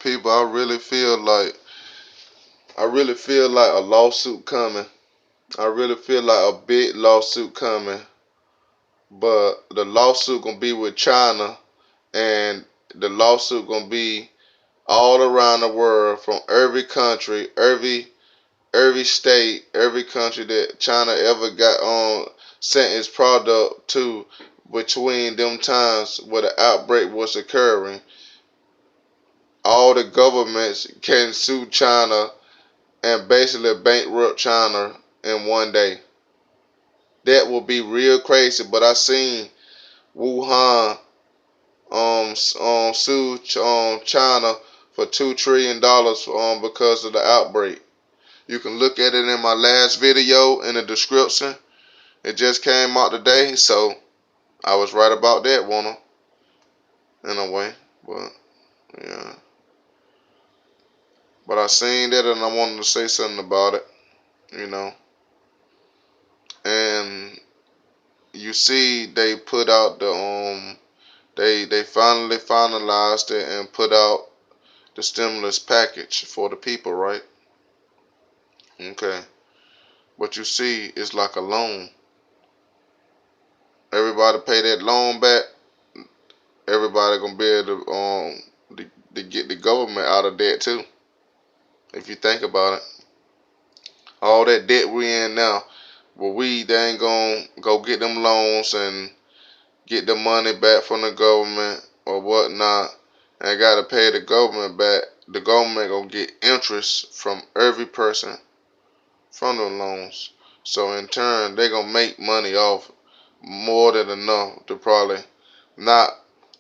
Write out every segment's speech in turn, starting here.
people, I really feel like a lawsuit coming. I really feel like a big lawsuit coming. But the lawsuit gonna be with China, and the lawsuit gonna be all around the world, from every country, every state, every country that China ever got on sent its product to between them times where the outbreak was occurring. All the governments can sue China and basically bankrupt China in one day. That will be real crazy. But I seen Wuhan sued China for $2 trillion because of the outbreak. You can look at it in my last video in the description. It just came out today, so I was right about that, wanna in a way. But yeah. But I seen that and I wanted to say something about it, you know. And you see they put out the they finally finalized it and put out the stimulus package for the people, right? Okay. But you see it's like a loan. Everybody pay that loan back. Everybody gonna be able to get the government out of debt too. If you think about it, all that debt we in now, well, they ain't gonna go get them loans and get the money back from the government or whatnot, and gotta pay the government back. The government gonna get interest from every person from the loans. So in turn, they gonna make money off more than enough to probably not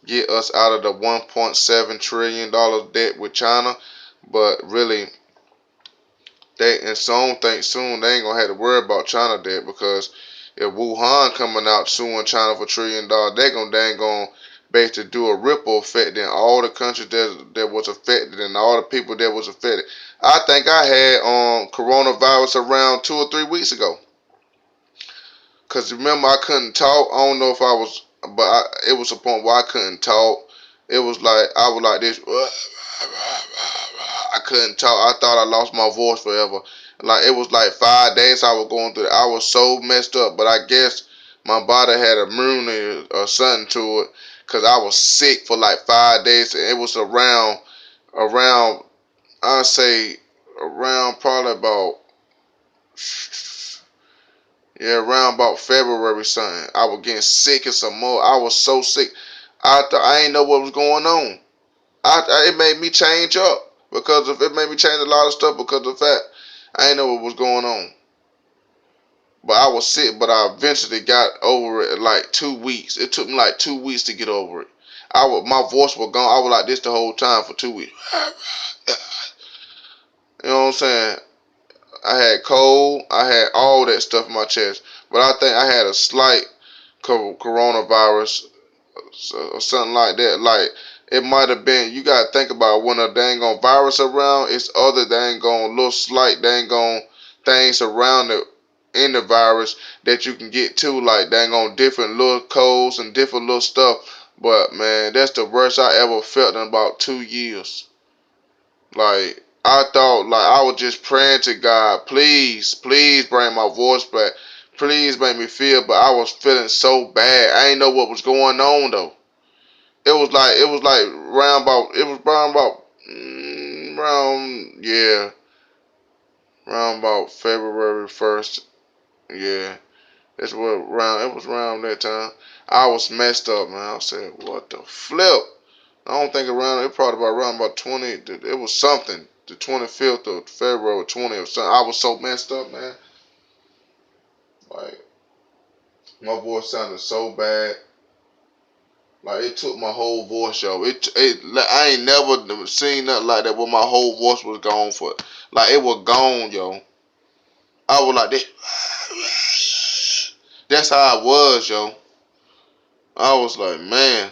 get us out of the $1.7 trillion debt with China, but really they, and some think soon they ain't gonna have to worry about China debt, because if Wuhan coming out suing China for $1 trillion, they gonna dang on basically do a ripple effect in all the countries that was affected and all the people that was affected. I think I had coronavirus around 2 or 3 weeks ago. Cause remember I couldn't talk. I don't know if I was, but it was a point where I couldn't talk. It was like I was like this. I couldn't talk. I thought I lost my voice forever. Like it was like 5 days I was going through it. I was so messed up. But I guess my body had immunity or something to it. Cause I was sick for like 5 days. And it was around I say around probably about, yeah, around about February something. I was getting sick and some more. I was so sick. I ain't know what was going on. It made me change up, because of it made me change a lot of stuff because of the fact I ain't know what was going on. But I was sick, but I eventually got over it in like 2 weeks. It took me like 2 weeks to get over it. My voice was gone. I was like this the whole time for 2 weeks. You know what I'm saying? I had cold. I had all that stuff in my chest. But I think I had a slight coronavirus or something like that. Like it might have been. You gotta think about when a dang on virus around. It's other dang on little slight dang on things around it in the virus that you can get to, like dang on different little colds and different little stuff. But man, that's the worst I ever felt in about 2 years. Like I thought, like I was just praying to God, please, please bring my voice back. Please make me feel, but I was feeling so bad. I ain't know what was going on though. It was like round about round yeah, round about February 1st. Yeah, that's what round it was around that time. I was messed up, man. I said, what the flip? I don't think around it probably about around about 20. It was something. The 25th of February 20 or something. I was so messed up, man. Like my voice sounded so bad. Like it took my whole voice, yo. I ain't never seen nothing like that where my whole voice was gone for it. Like it was gone, yo. I was like this. That's how I was, yo. I was like, man.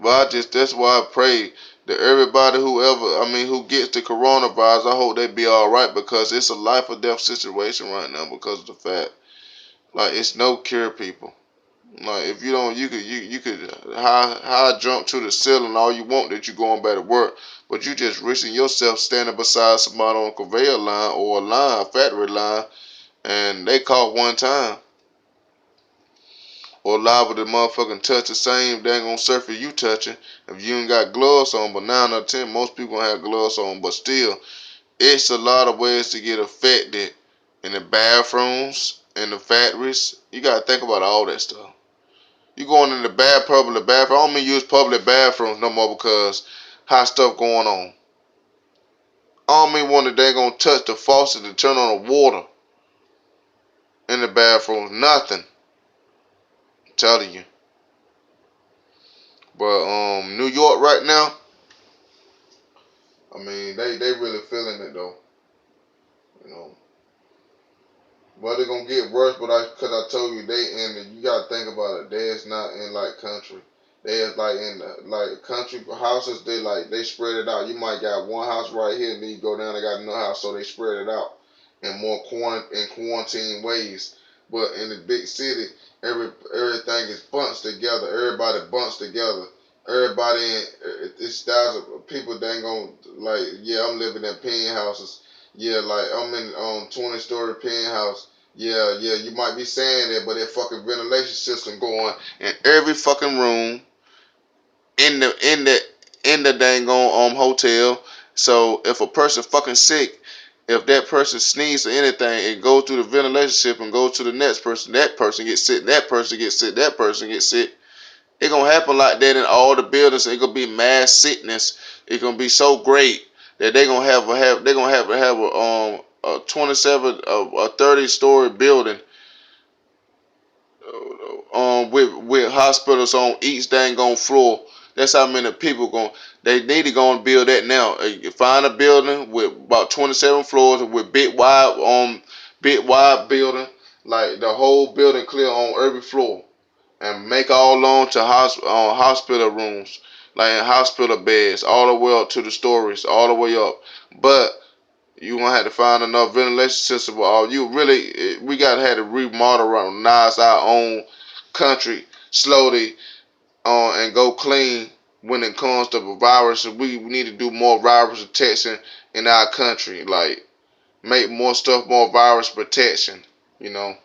But that's why I pray that everybody who gets the coronavirus, I hope they be all right, because it's a life or death situation right now because of the fact, like, it's no cure, people. Like if you don't, you could high jump to the ceiling all you want that you going back to work, but you just risking yourself standing beside somebody on a conveyor line or a line, a factory line, and they caught one time or liable to motherfucking touch the same dang on surface you touching if you ain't got gloves on. But 9 out of 10, most people have gloves on, but still, it's a lot of ways to get affected in the bathrooms, in the factories. You gotta think about all that stuff. You going in the public bathroom. I don't mean use public bathrooms no more because hot stuff going on. I don't mean one that they gonna touch the faucet to turn on the water in the bathrooms. Nothing. I'm telling you. But New York right now, I mean they really feeling it though. You know. But they're gonna get worse, but cause I told you you gotta think about it. They's not in like country. They is like in like country houses. They spread it out. You might got one house right here, and then you go down. They got another house, so they spread it out in more quarantine ways. But in the big city, everything is bunched together. Everybody bunched together. Everybody it's thousands of people. They ain't gonna like. Yeah, I'm living in penthouses. Yeah, like I'm in 20-story penthouse. Yeah, yeah, you might be saying that, but that fucking ventilation system going in every fucking room in the dang on hotel. So if a person fucking sick, if that person sneezes or anything, it goes through the ventilation system and goes to the next person. That person gets sick. That person gets sick. That person gets sick. It gonna happen like that in all the buildings. It gonna be mass sickness. It gonna be so great that they gonna have a 27 a 30-story building with hospitals on each dang on floor. That's how many people going. They need to go and build that now. You find a building with about 27 floors with big wide building, like the whole building clear on every floor, and make all along to hospital rooms, like in hospital beds, all the way up to the stories, all the way up. But you gonna have to find enough ventilation system. We gotta have to remodernize our own country slowly and go clean when it comes to virus. We need to do more virus detection in our country. Like make more stuff more virus protection. You know,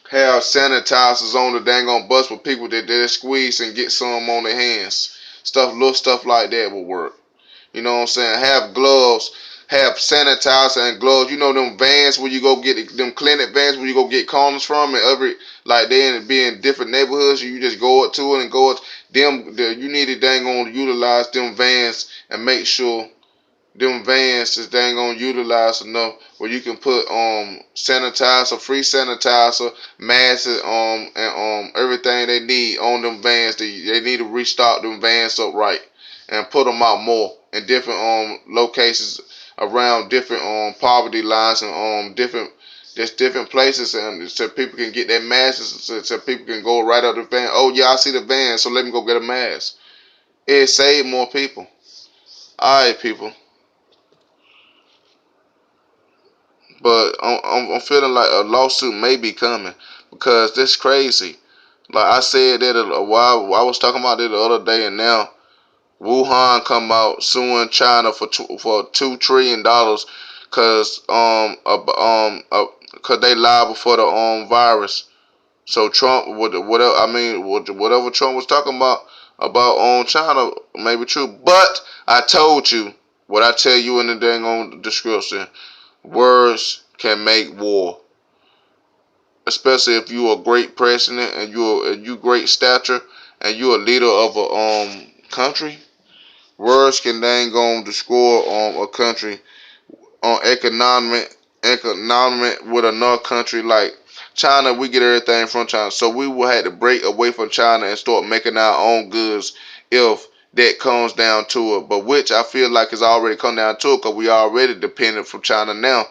have sanitizers on the dang on bus for people that they squeeze and get some on their hands. Little stuff like that will work. You know what I'm saying? Have gloves, have sanitizer and gloves. You know them vans where you go get them clinic vans where you go get condoms from, and like they be in different neighborhoods. You just go up to it and go up. You need to dang on utilize them vans and make sure them vans is dang on utilized enough where you can put sanitizer, free sanitizer, masks, and everything they need on them vans. They need to restock them vans up right and put them out more in different locations around different poverty lines and different places, and so people can get their masks, so people can go right up the van. Oh yeah, I see the van, so let me go get a mask. It saved more people. All right, people. But I'm feeling like a lawsuit may be coming because this crazy. Like I said that a while, I was talking about it the other day, and now Wuhan come out suing China for $2 trillion because cause they liable for the virus. So Trump, whatever Trump was talking about China may be true. But I told you what I tell you in the dang on description. Words can make war, especially if you're a great president and you great stature and you're a leader of a country. Words can dang on destroy a country on economic with another country like China. We get everything from China, so we will have to break away from China and start making our own goods if that comes down to it. But which I feel like is already come down to it because we already dependent from China now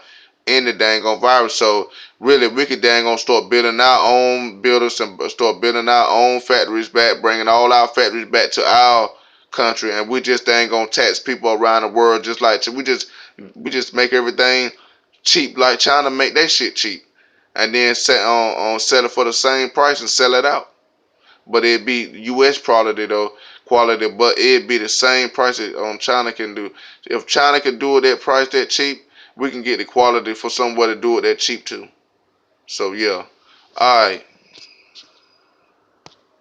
in the dang on virus. So really, we could dang on start building our own buildings and start building our own factories back, bringing all our factories back to our country, and we just dang on tax people around the world just like we just make everything cheap like China make that shit cheap. and then sell it for the same price and sell it out. But it'd be U.S. quality though, but it'd be the same price that China can do. If China can do it that price that cheap, we can get the quality for somebody to do it that cheap too. So yeah, all right.